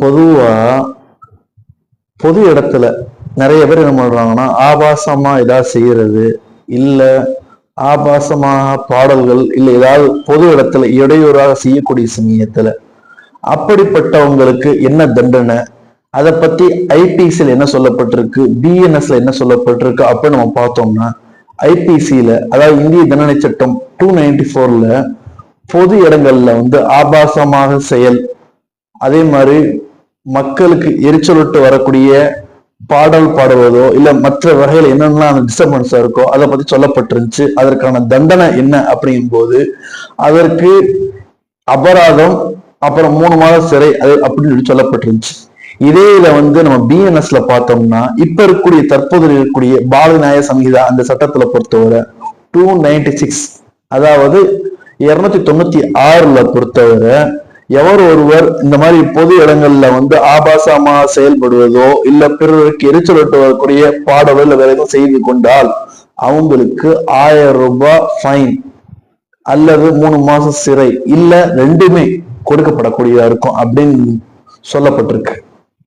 பொதுவா பொது இடத்துல நிறைய பேர் என்ன பண்றாங்கன்னா ஆபாசமா ஏதாவது செய்யறது, இல்ல ஆபாசமாக பாடல்கள், இல்ல ஏதாவது பொது இடத்துல இடையூறாக செய்யக்கூடிய சமயத்துல அப்படிப்பட்டவங்களுக்கு என்ன தண்டனை, அதை பத்தி ஐபிசில என்ன சொல்லப்பட்டிருக்கு, பிஎன்எஸ்ல என்ன சொல்லப்பட்டிருக்கு அப்படின்னு நம்ம பார்த்தோம்னா, ஐபிசியில அதாவது இந்திய தண்டனை சட்டம் 294ல பொது இடங்கள்ல ஆபாசமாக செயல், அதே மாதிரி மக்களுக்கு எரிச்சலூட்டு வரக்கூடிய பாடல் பாடுவதோ இல்ல மற்ற வகையில் என்னென்னலாம் அந்த டிஸ்டர்பன்ஸா இருக்கோ அதை பத்தி சொல்லப்பட்டிருந்துச்சு. அதற்கான தண்டனை என்ன அப்படிங்கும் போது அதற்கு அபராதம், அப்புறம் 3 மாத சிறை அது அப்படின்னு சொல்லப்பட்டிருந்துச்சு. இதே இதை நம்ம பிஎன்எஸ்ல பார்த்தோம்னா இப்ப இருக்கக்கூடிய தற்போது இருக்கக்கூடிய பாலநியாய சங்கீதா அந்த சட்டத்துல பொறுத்தவரை 296 அதாவது 296ல பொறுத்தவரை எவர் ஒருவர் இந்த மாதிரி பொது இடங்கள்ல ஆபாசமா செயல்படுவதோ இல்ல பிறருக்கு எரிச்சலூட்டு வரக்கூடிய பாடலோ இல்ல வேற எதுவும் செய்து கொண்டால் அவங்களுக்கு 1000 ரூபாய் ஃபைன் அல்லது 3 மாசம் சிறை இல்ல ரெண்டுமே கொடுக்கப்படக்கூடியதா இருக்கும் அப்படின்னு சொல்லப்பட்டிருக்கு.